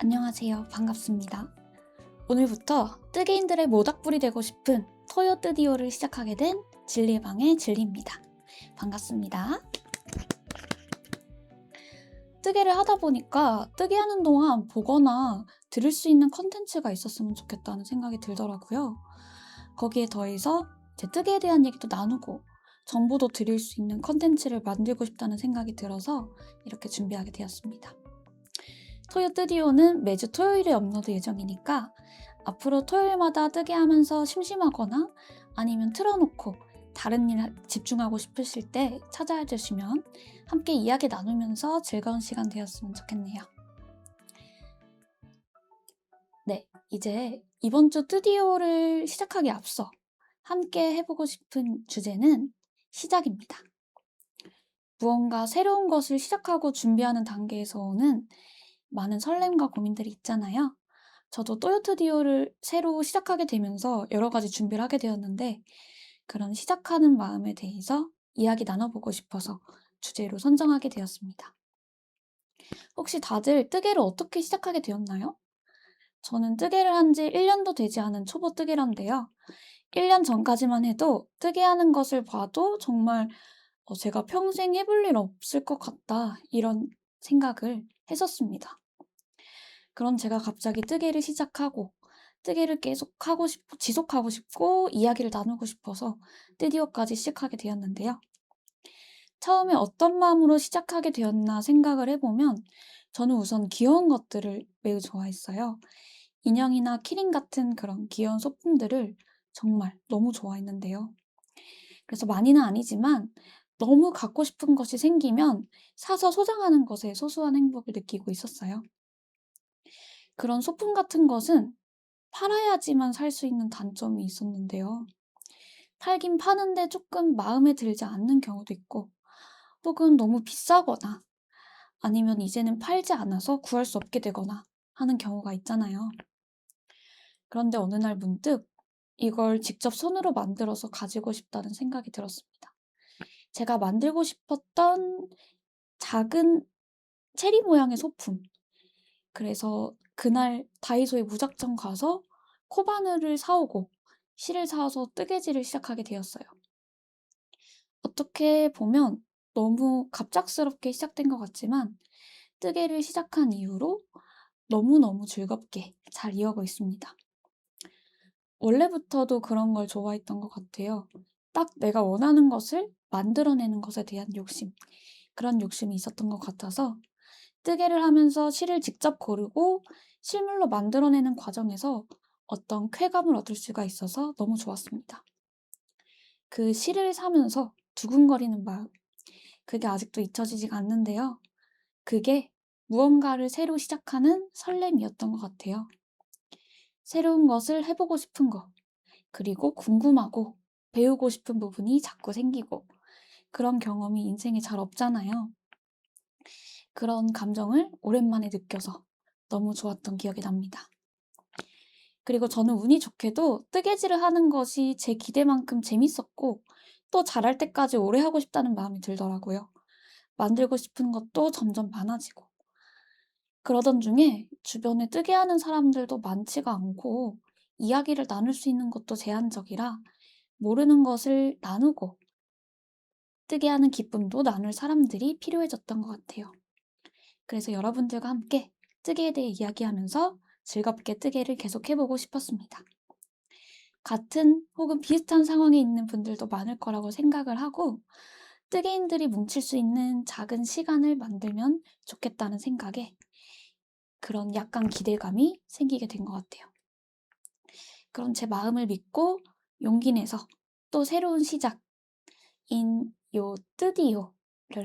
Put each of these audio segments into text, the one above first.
안녕하세요. 반갑습니다. 오늘부터 뜨개인들의 모닥불이 되고 싶은 토요 뜨디오를 시작하게 된 진리방의 진리입니다. 반갑습니다. 뜨개를 하다 보니까 뜨개하는 동안 보거나 들을 수 있는 컨텐츠가 있었으면 좋겠다는 생각이 들더라고요. 거기에 더해서 제 뜨개에 대한 얘기도 나누고 정보도 드릴 수 있는 컨텐츠를 만들고 싶다는 생각이 들어서 이렇게 준비하게 되었습니다. 토요 뜨디오는 매주 토요일에 업로드 예정이니까 앞으로 토요일마다 뜨게 하면서 심심하거나 아니면 틀어놓고 다른 일 집중하고 싶으실 때 찾아와 주시면 함께 이야기 나누면서 즐거운 시간 되었으면 좋겠네요. 네, 이제 이번 주 뜨디오를 시작하기에 앞서 함께 해보고 싶은 주제는 시작입니다. 무언가 새로운 것을 시작하고 준비하는 단계에서 오는 많은 설렘과 고민들이 있잖아요. 저도 또요트디오를 새로 시작하게 되면서 여러 가지 준비를 하게 되었는데 그런 시작하는 마음에 대해서 이야기 나눠보고 싶어서 주제로 선정하게 되었습니다. 혹시 다들 뜨개를 어떻게 시작하게 되었나요? 저는 뜨개를 한 지 1년도 되지 않은 초보 뜨개라인데요. 1년 전까지만 해도 뜨개 하는 것을 봐도 정말 제가 평생 해볼 일 없을 것 같다 이런 생각을 했었습니다. 그런 제가 갑자기 뜨개를 시작하고 뜨개를 계속 하고 싶고 지속하고 싶고 이야기를 나누고 싶어서 뜨디오까지 시작하게 되었는데요. 처음에 어떤 마음으로 시작하게 되었나 생각을 해보면 저는 우선 귀여운 것들을 매우 좋아했어요. 인형이나 키링 같은 그런 귀여운 소품들을 정말 너무 좋아했는데요. 그래서 많이는 아니지만 너무 갖고 싶은 것이 생기면 사서 소장하는 것에 소소한 행복을 느끼고 있었어요. 그런 소품 같은 것은 팔아야지만 살 수 있는 단점이 있었는데요. 팔긴 파는데 조금 마음에 들지 않는 경우도 있고, 혹은 너무 비싸거나, 아니면 이제는 팔지 않아서 구할 수 없게 되거나 하는 경우가 있잖아요. 그런데 어느 날 문득 이걸 직접 손으로 만들어서 가지고 싶다는 생각이 들었습니다. 제가 만들고 싶었던 작은 체리 모양의 소품. 그래서 그날 다이소에 무작정 가서 코바늘을 사오고 실을 사서 뜨개질을 시작하게 되었어요. 어떻게 보면 너무 갑작스럽게 시작된 것 같지만 뜨개를 시작한 이후로 너무너무 즐겁게 잘 이어가고 있습니다. 원래부터도 그런 걸 좋아했던 것 같아요. 딱 내가 원하는 것을 만들어내는 것에 대한 욕심, 그런 욕심이 있었던 것 같아서 뜨개를 하면서 실을 직접 고르고 실물로 만들어내는 과정에서 어떤 쾌감을 얻을 수가 있어서 너무 좋았습니다. 그 실을 사면서 두근거리는 마음, 그게 아직도 잊혀지지가 않는데요. 그게 무언가를 새로 시작하는 설렘이었던 것 같아요. 새로운 것을 해보고 싶은 것, 그리고 궁금하고 배우고 싶은 부분이 자꾸 생기고 그런 경험이 인생에 잘 없잖아요. 그런 감정을 오랜만에 느껴서 너무 좋았던 기억이 납니다. 그리고 저는 운이 좋게도 뜨개질을 하는 것이 제 기대만큼 재밌었고 또 잘할 때까지 오래 하고 싶다는 마음이 들더라고요. 만들고 싶은 것도 점점 많아지고. 그러던 중에 주변에 뜨개하는 사람들도 많지가 않고 이야기를 나눌 수 있는 것도 제한적이라 모르는 것을 나누고 뜨개하는 기쁨도 나눌 사람들이 필요해졌던 것 같아요. 그래서 여러분들과 함께 뜨개에 대해 이야기하면서 즐겁게 뜨개를 계속해보고 싶었습니다. 같은 혹은 비슷한 상황에 있는 분들도 많을 거라고 생각을 하고 뜨개인들이 뭉칠 수 있는 작은 시간을 만들면 좋겠다는 생각에 그런 약간 기대감이 생기게 된 것 같아요. 그런 제 마음을 믿고 용기 내서 또 새로운 시작인 요 뜨디오를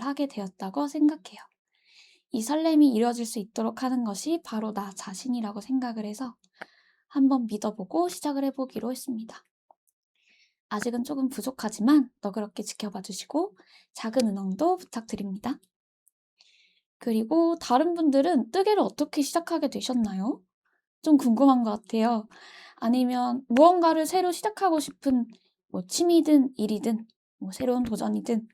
하게 되었다고 생각해요. 이 설렘이 이루어질 수 있도록 하는 것이 바로 나 자신이라고 생각을 해서 한번 믿어보고 시작을 해보기로 했습니다. 아직은 조금 부족하지만 너그럽게 지켜봐 주시고 작은 응원도 부탁드립니다. 그리고 다른 분들은 뜨개를 어떻게 시작하게 되셨나요? 좀 궁금한 것 같아요. 아니면 무언가를 새로 시작하고 싶은 취미든 일이든 새로운 도전이든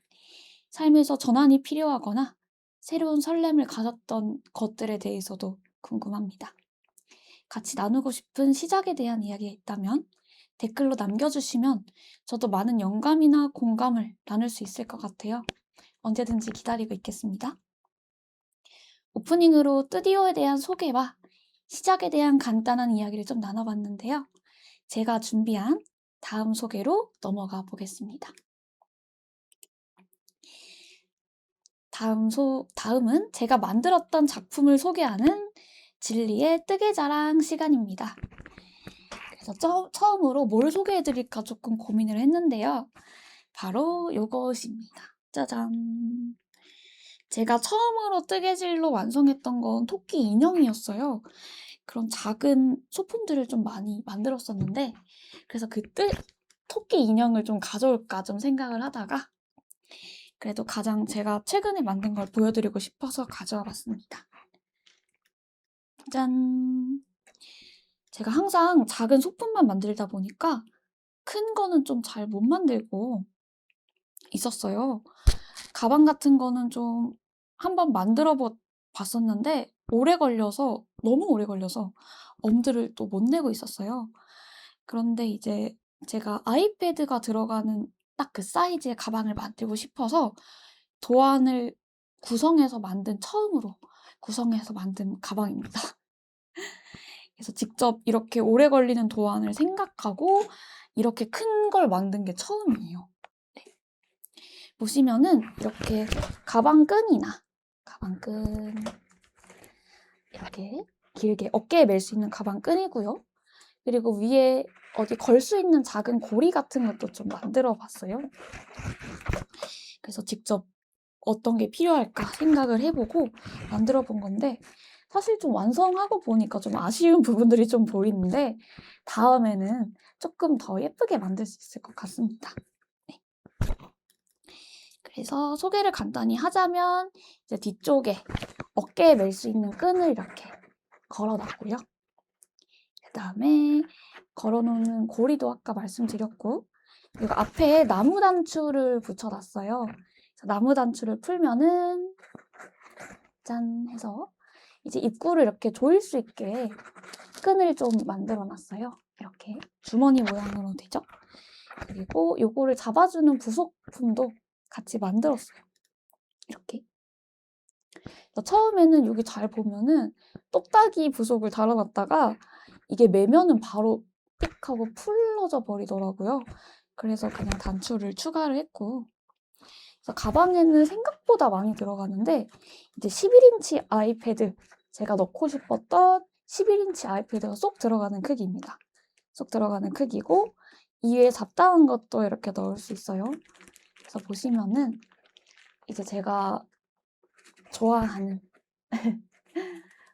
삶에서 전환이 필요하거나 새로운 설렘을 가졌던 것들에 대해서도 궁금합니다. 같이 나누고 싶은 시작에 대한 이야기가 있다면 댓글로 남겨주시면 저도 많은 영감이나 공감을 나눌 수 있을 것 같아요. 언제든지 기다리고 있겠습니다. 오프닝으로 뜨디오에 대한 소개와 시작에 대한 간단한 이야기를 좀 나눠봤는데요. 제가 준비한 다음 소개로 넘어가 보겠습니다. 다음은 제가 만들었던 작품을 소개하는 진리의 뜨개자랑 시간입니다. 그래서 처음으로 뭘 소개해드릴까 조금 고민을 했는데요. 바로 요것입니다. 짜잔! 제가 처음으로 뜨개질로 완성했던 건 토끼 인형이었어요. 그런 작은 소품들을 좀 많이 만들었었는데, 그래서 토끼 인형을 좀 가져올까 좀 생각을 하다가 그래도 가장 제가 최근에 만든 걸 보여드리고 싶어서 가져와 봤습니다. 짠! 제가 항상 작은 소품만 만들다 보니까 큰 거는 좀 잘 못 만들고 있었어요. 가방 같은 거는 좀 한번 만들어 봤었는데 너무 오래 걸려서 엄두를 또 못 내고 있었어요. 그런데 이제 제가 아이패드가 들어가는 딱 그 사이즈의 가방을 만들고 싶어서 도안을 처음으로 구성해서 만든 가방입니다. 그래서 직접 이렇게 오래 걸리는 도안을 생각하고 이렇게 큰 걸 만든 게 처음이에요. 네. 보시면은 이렇게 가방끈 이렇게 길게 어깨에 멜 수 있는 가방끈이고요. 그리고 위에 어디 걸 수 있는 작은 고리 같은 것도 좀 만들어 봤어요. 그래서 직접 어떤 게 필요할까 생각을 해보고 만들어 본 건데 사실 좀 완성하고 보니까 좀 아쉬운 부분들이 좀 보이는데 다음에는 조금 더 예쁘게 만들 수 있을 것 같습니다. 네. 그래서 소개를 간단히 하자면 이제 뒤쪽에 어깨에 멜 수 있는 끈을 이렇게 걸어놨고요. 그 다음에 걸어놓는 고리도 아까 말씀드렸고 그리고 앞에 나무 단추를 붙여놨어요. 그래서 나무 단추를 풀면은 짠 해서 이제 입구를 이렇게 조일 수 있게 끈을 좀 만들어 놨어요. 이렇게 주머니 모양으로 되죠? 그리고 요거를 잡아주는 부속품도 같이 만들었어요. 이렇게. 처음에는 여기 잘 보면은 똑딱이 부속을 달아놨다가 이게 매면은 바로 띡 하고 풀러져 버리더라고요. 그래서 그냥 단추를 추가를 했고 그래서 가방에는 생각보다 많이 들어가는데 이제 11인치 아이패드 제가 넣고 싶었던 11인치 아이패드가 쏙 들어가는 크기입니다. 쏙 들어가는 크기고 이외에 잡다한 것도 이렇게 넣을 수 있어요. 그래서 보시면은 이제 제가 좋아하는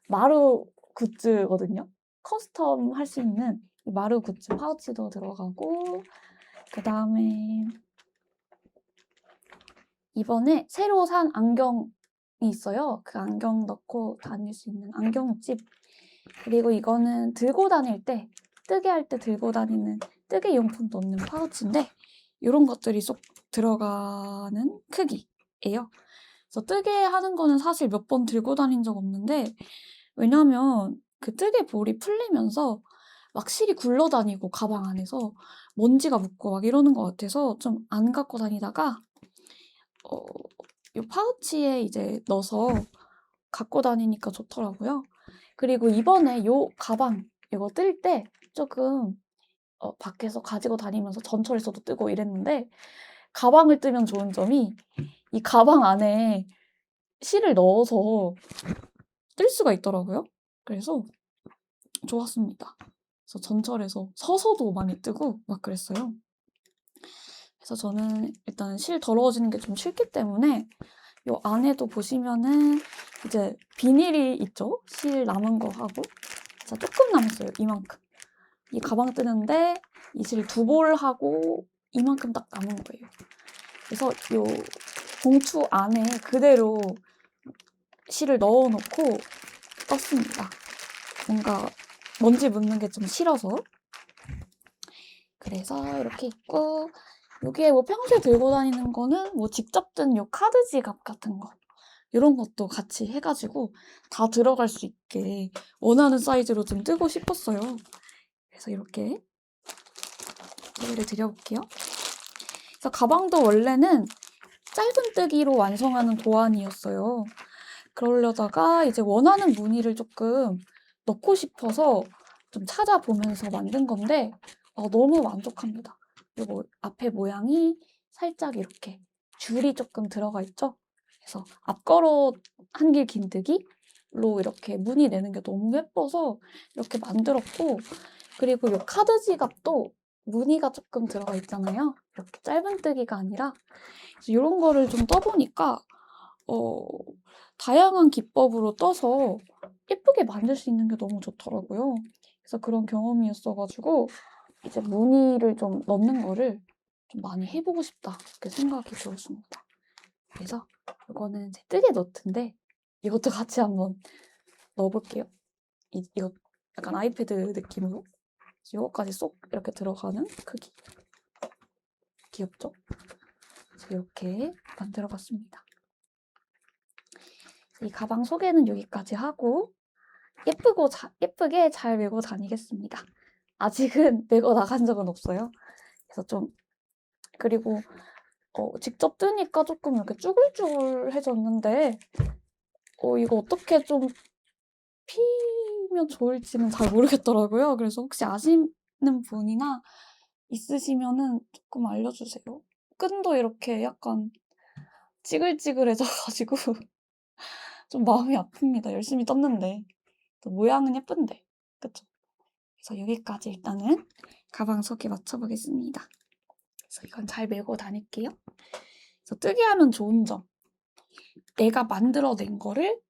마루 굿즈거든요. 커스텀 할 수 있는 마루 굿즈 파우치도 들어가고 그 다음에 이번에 새로 산 안경이 있어요. 그 안경 넣고 다닐 수 있는 안경집. 그리고 이거는 들고 다닐 때 뜨개 할 때 들고 다니는 뜨개 용품 넣는 파우치인데 이런 것들이 쏙 들어가는 크기예요. 그래서 뜨개 하는 거는 사실 몇 번 들고 다닌 적 없는데 왜냐면 그 뜨개 볼이 풀리면서 막 실이 굴러다니고 가방 안에서 먼지가 묻고 막 이러는 것 같아서 좀 안 갖고 다니다가 이 파우치에 이제 넣어서 갖고 다니니까 좋더라고요. 그리고 이번에 요 가방 이거 뜰 때 조금 밖에서 가지고 다니면서 전철에서도 뜨고 이랬는데 가방을 뜨면 좋은 점이 이 가방 안에 실을 넣어서 뜰 수가 있더라고요. 그래서 좋았습니다. 그래서 전철에서 서서도 많이 뜨고 막 그랬어요. 그래서 저는 일단 실 더러워지는 게 좀 싫기 때문에 요 안에도 보시면은 이제 비닐이 있죠? 실 남은 거 하고 진짜 조금 남았어요. 이만큼. 이 가방 뜨는데 이 실 2볼하고 이만큼 딱 남은 거예요. 그래서 요 봉투 안에 그대로 실을 넣어놓고 떴습니다. 뭔가 먼지 묻는 게 좀 싫어서. 그래서 이렇게 있고 여기에 뭐 평소에 들고 다니는 거는 뭐 직접 뜬 요 카드 지갑 같은 거 이런 것도 같이 해가지고 다 들어갈 수 있게 원하는 사이즈로 좀 뜨고 싶었어요. 그래서 이렇게 소개를 드려볼게요. 그래서 가방도 원래는 짧은 뜨기로 완성하는 도안이었어요. 그러려다가 이제 원하는 무늬를 조금 넣고 싶어서 좀 찾아보면서 만든 건데 너무 만족합니다. 그리고 앞에 모양이 살짝 이렇게 줄이 조금 들어가 있죠? 그래서 앞걸어 한길 긴뜨기로 이렇게 무늬 내는 게 너무 예뻐서 이렇게 만들었고, 그리고 이 카드 지갑도 무늬가 조금 들어가 있잖아요. 이렇게 짧은뜨기가 아니라. 그래서 이런 거를 좀 떠보니까 다양한 기법으로 떠서 예쁘게 만들 수 있는 게 너무 좋더라고요. 그래서 그런 경험이었어가지고 이제 무늬를 좀 넣는 거를 좀 많이 해보고 싶다 이렇게 생각이 들었습니다. 그래서 이거는 제 뜨개 노트인데 이것도 같이 한번 넣어볼게요. 이거 약간 아이패드 느낌으로 이거까지 쏙 이렇게 들어가는 크기. 귀엽죠? 그래서 이렇게 만들어봤습니다. 이 가방 소개는 여기까지 하고 예쁘게 잘 메고 다니겠습니다. 아직은 메고 나간 적은 없어요. 그래서 좀, 그리고 직접 뜨니까 조금 이렇게 쭈글쭈글해졌는데 이거 어떻게 좀 피면 좋을지는 잘 모르겠더라고요. 그래서 혹시 아시는 분이나 있으시면은 조금 알려주세요. 끈도 이렇게 약간 찌글찌글해져가지고 좀 마음이 아픕니다. 열심히 떴는데. 또 모양은 예쁜데. 그쵸? 그래서 여기까지 일단은 가방 소개 맞춰보겠습니다. 그래서 이건 잘 메고 다닐게요. 그래서 뜨게 하면 좋은 점. 내가 만들어낸 거를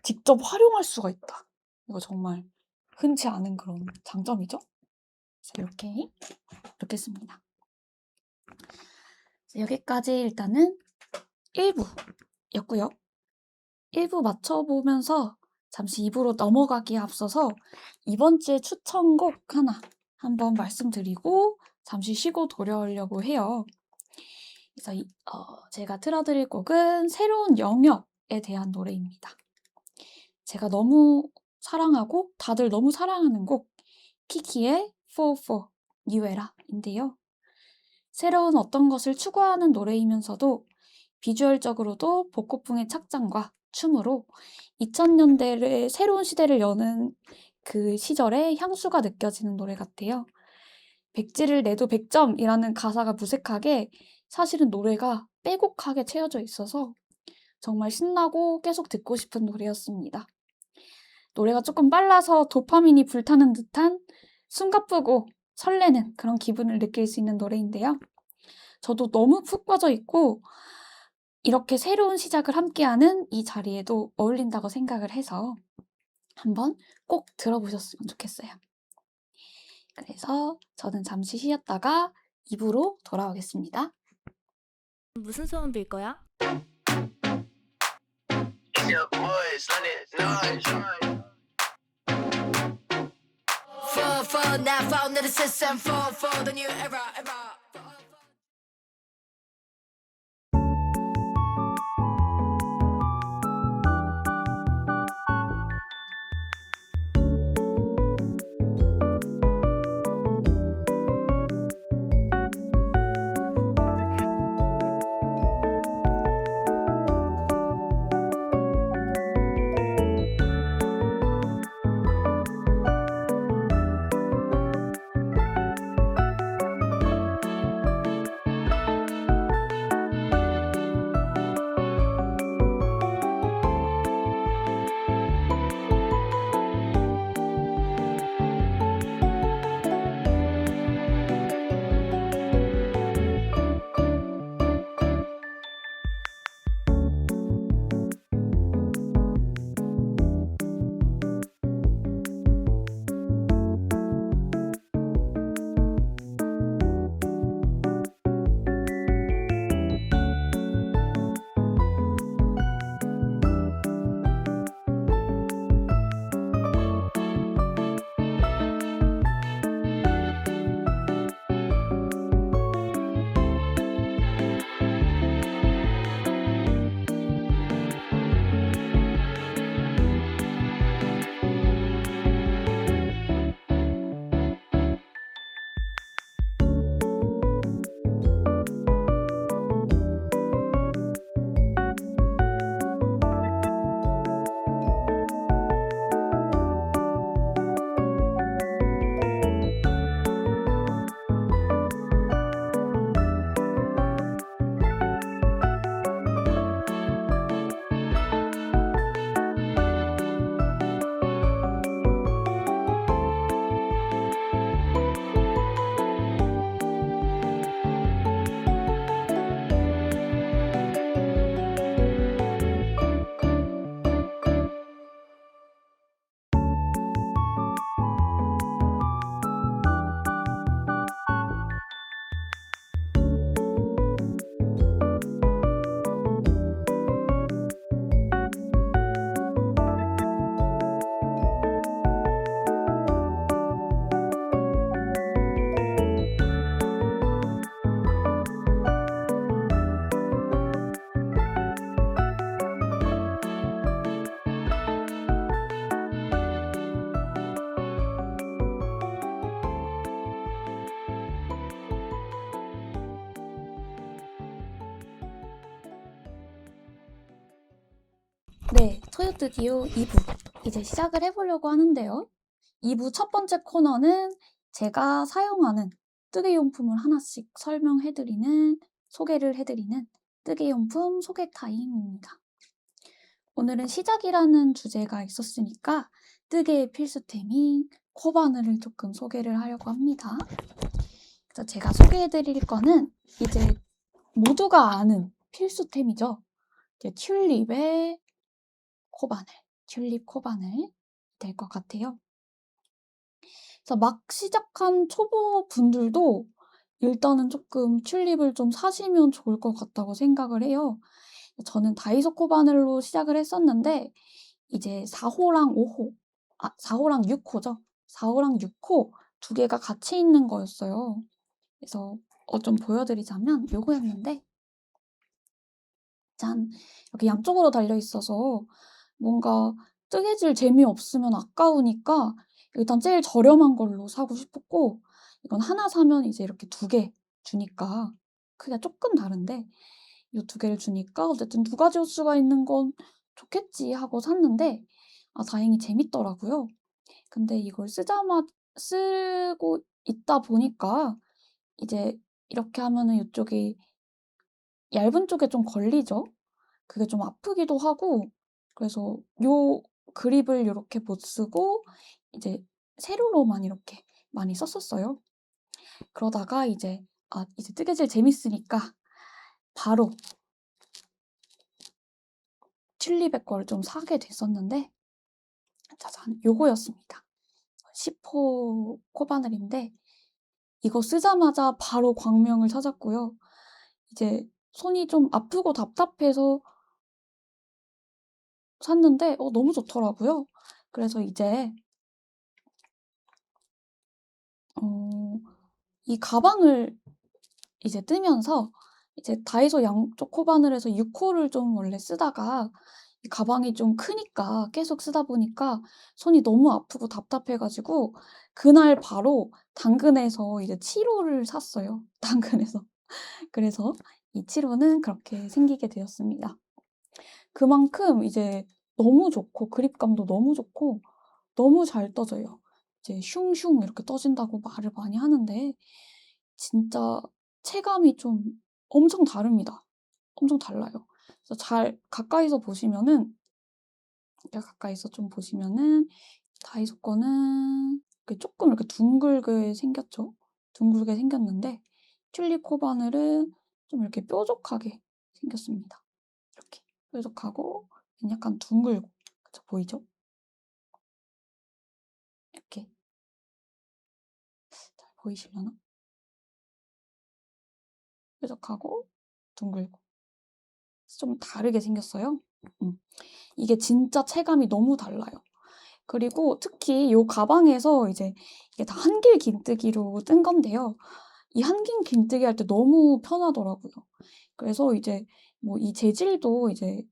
직접 활용할 수가 있다. 이거 정말 흔치 않은 그런 장점이죠. 그래서 이렇게 했습니다. 여기까지 일단은 1부였고요. 1부 맞춰보면서 잠시 2부로 넘어가기에 앞서서 이번 주에 추천곡 하나 한번 말씀드리고 잠시 쉬고 돌아오려고 해요. 그래서 제가 틀어드릴 곡은 새로운 영역에 대한 노래입니다. 제가 너무 사랑하고 다들 너무 사랑하는 곡 키키의 Fall for Newera인데요. 새로운 어떤 것을 추구하는 노래이면서도 비주얼적으로도 복고풍의 착장과 춤으로 2000년대의 새로운 시대를 여는 그 시절의 향수가 느껴지는 노래 같아요. 백지를 내도 100점이라는 가사가 무색하게 사실은 노래가 빼곡하게 채워져 있어서 정말 신나고 계속 듣고 싶은 노래였습니다. 노래가 조금 빨라서 도파민이 불타는 듯한 숨가쁘고 설레는 그런 기분을 느낄 수 있는 노래인데요. 저도 너무 푹 빠져 있고 이렇게 새로운 시작을 함께하는 이 자리에도 어울린다고 생각을 해서 한번 꼭 들어보셨으면 좋겠어요. 그래서 저는 잠시 쉬었다가 2부로 돌아오겠습니다. 무슨 소원 빌 거야? For now, found the system for the new era. 네, 토요드디오 2부 이제 시작을 해보려고 하는데요. 2부 첫 번째 코너는 제가 사용하는 뜨개용품을 하나씩 소개를 해드리는 뜨개용품 소개 타임입니다. 오늘은 시작이라는 주제가 있었으니까 뜨개의 필수템인 코바늘을 조금 소개를 하려고 합니다. 그래서 제가 소개해드릴 거는 이제 모두가 아는 필수템이죠. 이제 튤립 코바늘 될 것 같아요. 그래서 막 시작한 초보분들도 일단은 조금 튤립을 좀 사시면 좋을 것 같다고 생각을 해요. 저는 다이소 코바늘로 시작을 했었는데 이제 4호랑 5호, 4호랑 6호죠. 4호랑 6호 두 개가 같이 있는 거였어요. 그래서 좀 보여드리자면 요거였는데 짠! 이렇게 양쪽으로 달려 있어서 뭔가 뜨개질 재미없으면 아까우니까 일단 제일 저렴한 걸로 사고 싶었고 이건 하나 사면 이제 이렇게 두 개 주니까 크기가 조금 다른데 이 두 개를 주니까 어쨌든 두 가지 호수가 있는 건 좋겠지 하고 샀는데 다행히 재밌더라고요. 근데 이걸 쓰고 있다 보니까 이제 이렇게 하면은 이쪽이 얇은 쪽에 좀 걸리죠. 그게 좀 아프기도 하고 그래서 요 그립을 요렇게 못 쓰고 이제 세로로만 이렇게 많이 썼었어요. 그러다가 이제 뜨개질 재밌으니까 바로 튤립의 거를 좀 사게 됐었는데 짜잔 요거였습니다. 10호 코바늘인데 이거 쓰자마자 바로 광명을 찾았고요. 이제 손이 좀 아프고 답답해서 샀는데 너무 좋더라고요. 그래서 이제 어 이 가방을 이제 뜨면서 이제 다이소 양쪽 코바늘에서 6호를 좀 원래 쓰다가 이 가방이 좀 크니까 계속 쓰다 보니까 손이 너무 아프고 답답해 가지고 그날 바로 당근에서 이제 7호를 샀어요, 당근에서. 그래서 이 7호는 그렇게 생기게 되었습니다. 그만큼 이제 너무 좋고 그립감도 너무 좋고 너무 잘 떠져요. 이제 슝슝 이렇게 떠진다고 말을 많이 하는데 진짜 체감이 좀 엄청 다릅니다. 엄청 달라요. 그래서 잘 가까이서 보시면은 가까이서 좀 보시면은 다이소 거는 조금 이렇게 둥글게 생겼죠. 둥글게 생겼는데 튤립 코바늘은 좀 이렇게 뾰족하게 생겼습니다. 이렇게 뾰족하고 약간 둥글고 그쵸 보이죠? 이렇게 잘 보이시려나? 뾰족하고 둥글고 좀 다르게 생겼어요. 음. 이게 진짜 체감이 너무 달라요. 그리고 특히 요 가방에서 이제 이게 다 한길 긴뜨기로 뜬 건데요. 이 한길 긴뜨기 할 때 너무 편하더라고요. 그래서 이제 뭐 이 재질도 이제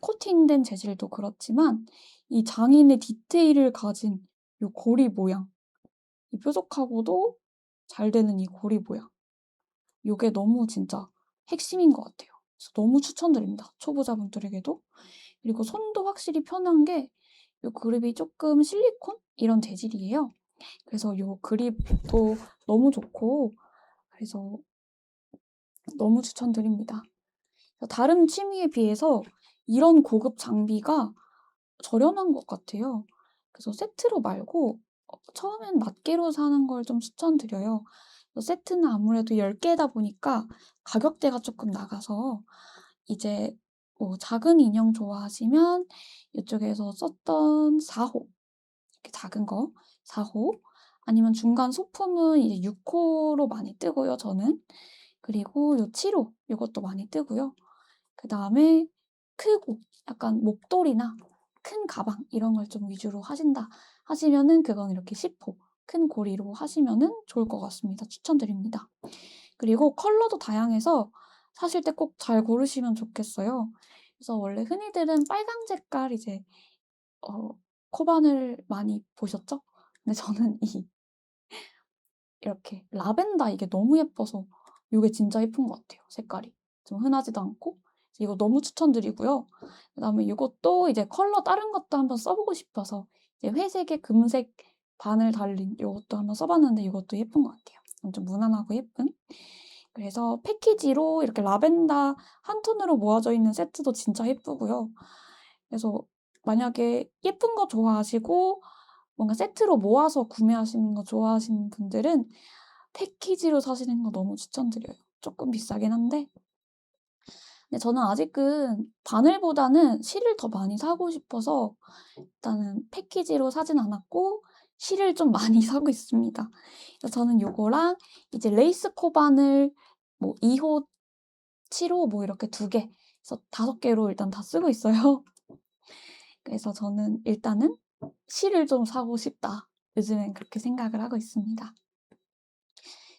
코팅된 재질도 그렇지만 이 장인의 디테일을 가진 요 고리 모양, 이 뾰족하고도 잘 되는 이 고리 모양. 요게 너무 진짜 핵심인 것 같아요. 그래서 너무 추천드립니다, 초보자분들에게도. 그리고 손도 확실히 편한 게 요 그립이 쪼끔 실리콘 이런 재질이에요. 그래서 요 그립도 너무 좋고 그래서 너무 추천드립니다. 다른 취미에 비해서 이런 고급 장비가 저렴한 것 같아요. 그래서 세트로 말고 처음엔 낱개로 사는 걸 좀 추천드려요. 세트는 아무래도 10개다 보니까 가격대가 조금 나가서 이제 뭐 작은 인형 좋아하시면 이쪽에서 썼던 4호 이렇게 작은 거 4호 아니면 중간 소품은 이제 6호로 많이 뜨고요, 저는. 그리고 요 7호 요것도 많이 뜨고요. 그다음에 크고 약간 목도리나 큰 가방 이런 걸 좀 위주로 하신다 하시면은 그건 이렇게 10호 큰 고리로 하시면은 좋을 것 같습니다. 추천드립니다. 그리고 컬러도 다양해서 사실 때 꼭 잘 고르시면 좋겠어요. 그래서 원래 흔히들은 빨강 색깔 이제 어 코바늘 많이 보셨죠? 근데 저는 이렇게 라벤더 이게 너무 예뻐서 요게 진짜 예쁜 것 같아요, 색깔이. 좀 흔하지도 않고 이거 너무 추천드리고요. 그다음에 이것도 이제 컬러 다른 것도 한번 써보고 싶어서 이제 회색에 금색 바늘 달린 이것도 한번 써봤는데 이것도 예쁜 것 같아요. 좀 무난하고 예쁜. 그래서 패키지로 이렇게 라벤더 한 톤으로 모아져 있는 세트도 진짜 예쁘고요. 그래서 만약에 예쁜 거 좋아하시고 뭔가 세트로 모아서 구매하시는 거 좋아하시는 분들은 패키지로 사시는 거 너무 추천드려요. 조금 비싸긴 한데. 근데 저는 아직은 바늘보다는 실을 더 많이 사고 싶어서 일단은 패키지로 사진 않았고 실을 좀 많이 사고 있습니다. 그래서 저는 요거랑 이제 레이스 코바늘 뭐 2호, 7호 뭐 이렇게 2개, 그래서 5개로 일단 다 쓰고 있어요. 그래서 저는 일단은 실을 좀 사고 싶다. 요즘엔 그렇게 생각을 하고 있습니다.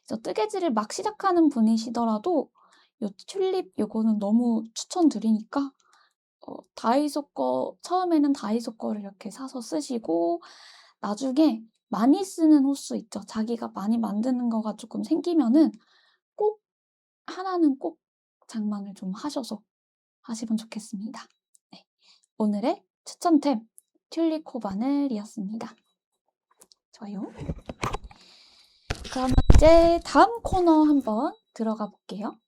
그래서 뜨개질을 막 시작하는 분이시더라도 요 튤립 요거는 너무 추천드리니까 다이소 거 처음에는 다이소 거를 이렇게 사서 쓰시고 나중에 많이 쓰는 호수 있죠. 자기가 많이 만드는 거가 조금 생기면은 꼭 하나는 꼭 장만을 좀 하셔서 하시면 좋겠습니다. 네. 오늘의 추천템 튤립 코바늘이었습니다. 좋아요. 그러면 이제 다음 코너 한번 들어가 볼게요.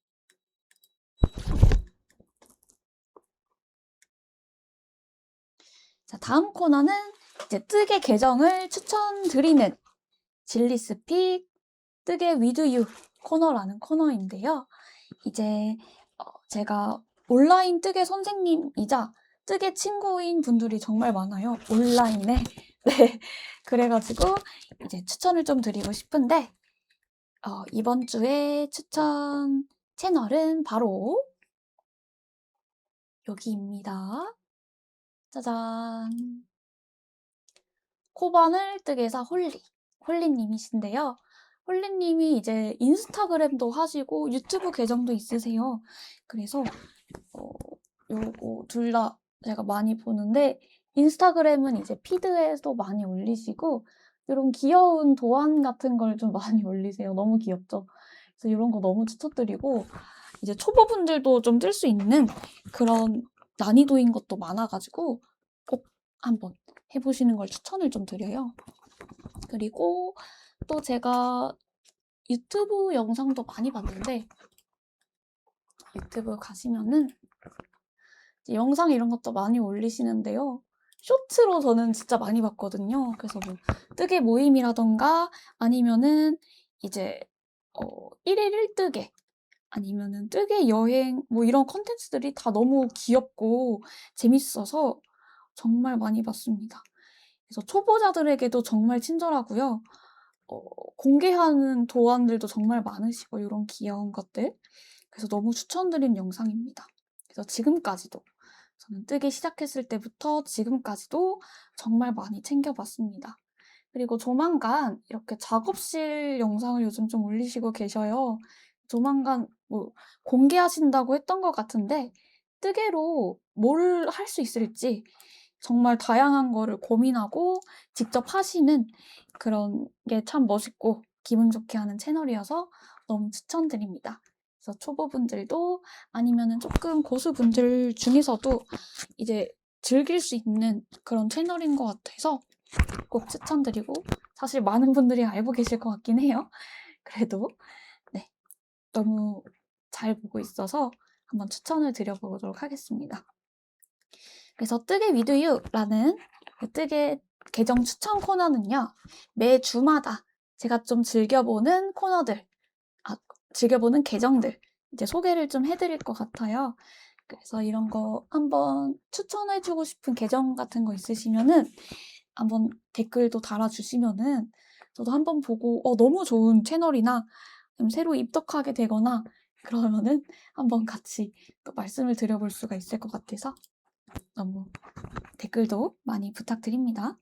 자, 다음 코너는 이제 뜨개 계정을 추천드리는 질리스픽 뜨개 위드유 코너라는 코너인데요. 이제 제가 온라인 뜨개 선생님이자 뜨개 친구인 분들이 정말 많아요. 온라인에. 네. 그래가지고 이제 추천을 좀 드리고 싶은데 이번 주에 추천 채널은 바로 여기입니다. 짜잔. 코바늘 뜨개사 홀리님이신데요. 홀리님이 이제 인스타그램도 하시고 유튜브 계정도 있으세요. 그래서 요거 둘 다 제가 많이 보는데 인스타그램은 이제 피드에도 많이 올리시고 이런 귀여운 도안 같은 걸 좀 많이 올리세요. 너무 귀엽죠? 그래서 이런 거 너무 추천드리고 이제 초보분들도 좀 뜰 수 있는 그런 난이도인 것도 많아가지고 꼭 한번 해보시는 걸 추천을 좀 드려요. 그리고 또 제가 유튜브 영상도 많이 봤는데 유튜브 가시면은 영상 이런 것도 많이 올리시는데요. 쇼츠로 저는 진짜 많이 봤거든요. 그래서 뭐 뜨개 모임이라던가 아니면은 이제 1일 1뜨개 아니면은 뜨개 여행 뭐 이런 컨텐츠들이 다 너무 귀엽고 재밌어서 정말 많이 봤습니다. 그래서 초보자들에게도 정말 친절하고요. 공개하는 도안들도 정말 많으시고 이런 귀여운 것들. 그래서 너무 추천드린 영상입니다. 그래서 지금까지도 저는 뜨기 시작했을 때부터 지금까지도 정말 많이 챙겨봤습니다. 그리고 조만간 이렇게 작업실 영상을 요즘 좀 올리시고 계셔요. 조만간 뭐 공개하신다고 했던 것 같은데 뜨개로 뭘 할 수 있을지 정말 다양한 거를 고민하고 직접 하시는 그런 게 참 멋있고 기분 좋게 하는 채널이어서 너무 추천드립니다. 그래서 초보분들도 아니면은 조금 고수분들 중에서도 이제 즐길 수 있는 그런 채널인 것 같아서 꼭 추천드리고 사실 많은 분들이 알고 계실 것 같긴 해요. 그래도 네, 너무 잘 보고 있어서 한번 추천을 드려보도록 하겠습니다. 그래서 뜨개 위드유라는 뜨개 계정 추천 코너는요. 매 주마다 제가 좀 즐겨보는 코너들, 즐겨보는 계정들 이제 소개를 좀 해드릴 것 같아요. 그래서 이런 거 한번 추천해주고 싶은 계정 같은 거 있으시면은 한번 댓글도 달아주시면은 저도 한번 보고 너무 좋은 채널이나 새로 입덕하게 되거나 그러면은 한번 같이 또 말씀을 드려볼 수가 있을 것 같아서 너무 댓글도 많이 부탁드립니다.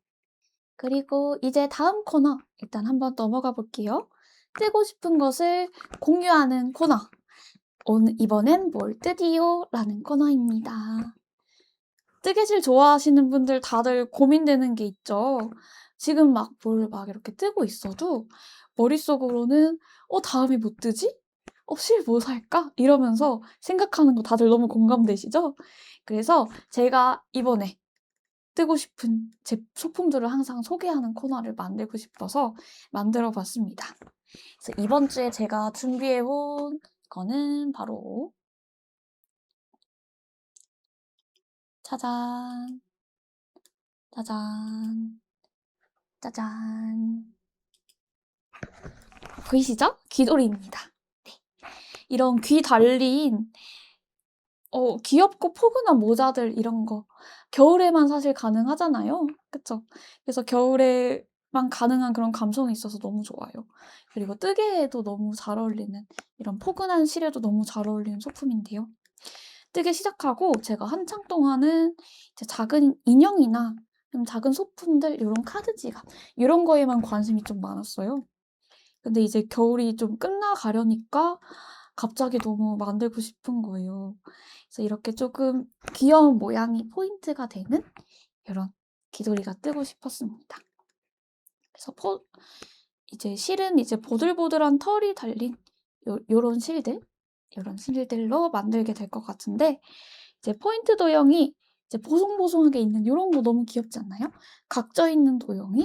그리고 이제 다음 코너 일단 한번 넘어가 볼게요. 뜨고 싶은 것을 공유하는 코너. 이번엔 뭘 뜨디요? 라는 코너입니다. 뜨개질 좋아하시는 분들 다들 고민되는 게 있죠. 지금 뭘 이렇게 뜨고 있어도 머릿속으로는 다음에 뭐 뜨지? 실 뭐 살까?' 이러면서 생각하는 거 다들 너무 공감되시죠? 그래서 제가 이번에 뜨고 싶은 제 소품들을 항상 소개하는 코너를 만들고 싶어서 만들어 봤습니다. 그래서 이번 주에 제가 준비해 온 거는 바로 짜잔, 짜잔, 짜잔. 보이시죠? 귀돌이입니다. 네. 이런 귀 달린 귀엽고 포근한 모자들 이런 거 겨울에만 사실 가능하잖아요. 그쵸? 그래서 겨울에만 가능한 그런 감성이 있어서 너무 좋아요. 그리고 뜨개에도 너무 잘 어울리는 이런 포근한 실에도 너무 잘 어울리는 소품인데요. 뜨개 시작하고 제가 한창 동안은 이제 작은 인형이나 좀 작은 소품들 요런 카드 지갑 요런 거에만 관심이 좀 많았어요. 근데 이제 겨울이 좀 끝나가려니까 갑자기 너무 만들고 싶은 거예요. 그래서 이렇게 조금 귀여운 모양이 포인트가 되는 이런 귀돌이가 뜨고 싶었습니다. 그래서 이제 실은 이제 보들보들한 털이 달린 요런 실들, 요런 실들로 만들게 될 것 같은데 이제 포인트 도형이 이제 보송보송하게 있는 요런 거 너무 귀엽지 않나요? 각져 있는 도형이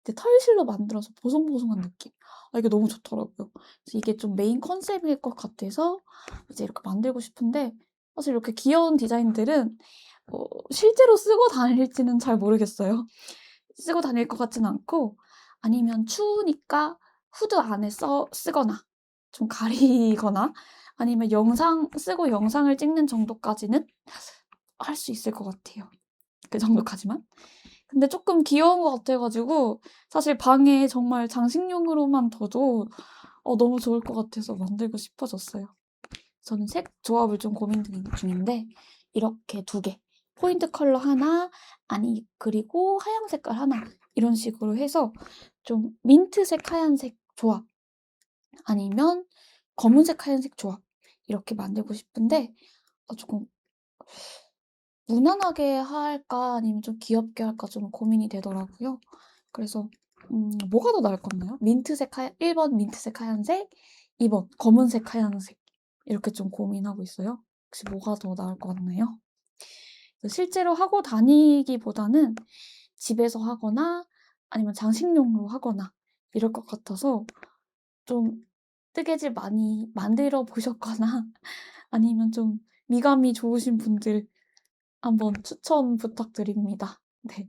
이제 털실로 만들어서 보송보송한 느낌. 이게 너무 좋더라고요. 그래서 이게 좀 메인 컨셉일 것 같아서 이제 이렇게 만들고 싶은데 사실 이렇게 귀여운 디자인들은 실제로 쓰고 다닐지는 잘 모르겠어요. 쓰고 다닐 것 같지는 않고 아니면 추우니까 후드 안에 쓰거나 좀 가리거나 아니면 쓰고 영상을 찍는 정도까지는 할 수 있을 것 같아요. 그 정도까지만. 근데 쪼끔 귀여운 것 같아 가지고 사실 방에 정말 장식용으로만 둬도 너무 좋을 것 같아서 만들고 싶어졌어요. 저는 색 조합을 좀 고민 중인데 이렇게 2개 포인트 컬러 하나 그리고 하얀 색깔 하나 이런 식으로 해서 좀 민트색, 하얀색 조합 아니면 검은색, 하얀색 조합 이렇게 만들고 싶은데 조금 무난하게 할까 아니면 좀 귀엽게 할까 좀 고민이 되더라고요. 그래서 뭐가 더 나을 것 같나요? 1번 민트색, 하얀색, 2번 검은색, 하얀색 이렇게 좀 고민하고 있어요. 혹시 뭐가 더 나을 것 같나요? 실제로 하고 다니기보다는 집에서 하거나 아니면 장식용으로 하거나 이럴 것 같아서 좀 뜨개질 많이 만들어 보셨거나 아니면 좀 미감이 좋으신 분들 한번 추천 부탁드립니다. 네.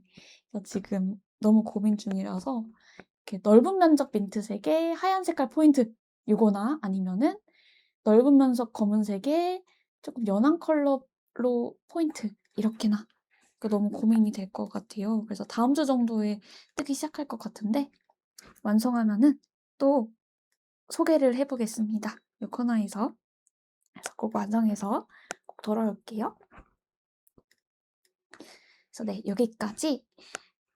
그래서 지금 너무 고민 중이라서 이렇게 넓은 면적 민트색에 하얀 색깔 포인트 요거나 아니면은 넓은 면적 검은색에 조금 연한 컬러로 포인트 이렇게나 너무 고민이 될 것 같아요. 그래서 다음 주 정도에 뜨기 시작할 것 같은데 완성하면은 또 소개를 해 보겠습니다. 요 코너에서. 그래서 꼭 완성해서 꼭 돌아올게요. 그래서 네, 여기까지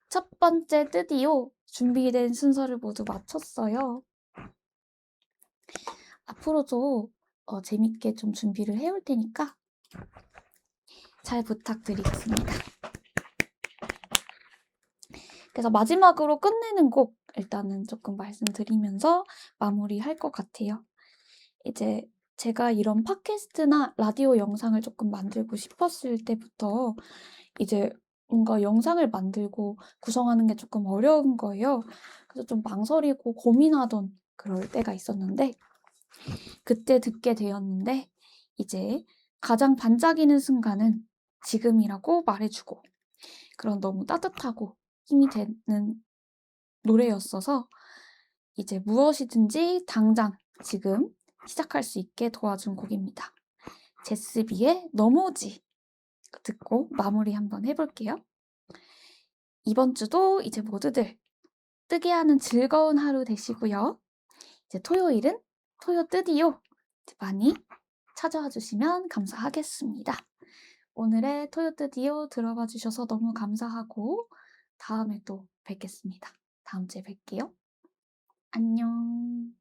첫 번째 뜨디오 준비된 순서를 모두 마쳤어요. 앞으로도 재밌게 좀 준비를 해올 테니까 잘 부탁드리겠습니다. 그래서 마지막으로 끝내는 곡 일단은 조금 말씀드리면서 마무리할 것 같아요. 이제 제가 이런 팟캐스트나 라디오 영상을 조금 만들고 싶었을 때부터 이제 뭔가 영상을 만들고 구성하는 게 조금 어려운 거예요. 그래서 좀 망설이고 고민하던 그럴 때가 있었는데 그때 듣게 되었는데 이제 가장 반짝이는 순간은 지금이라고 말해주고 그런 너무 따뜻하고 힘이 되는 노래였어서 이제 무엇이든지 당장 지금 시작할 수 있게 도와준 곡입니다. 제스비의 넘어지 듣고 마무리 한번 해볼게요. 이번 주도 이제 모두들 뜨게 하는 즐거운 하루 되시고요. 이제 토요일은 토요 뜨디오 많이 찾아와 주시면 감사하겠습니다. 오늘의 토요 뜨디오 들어봐 주셔서 너무 감사하고 다음에 또 뵙겠습니다. 다음 주에 뵐게요. 안녕.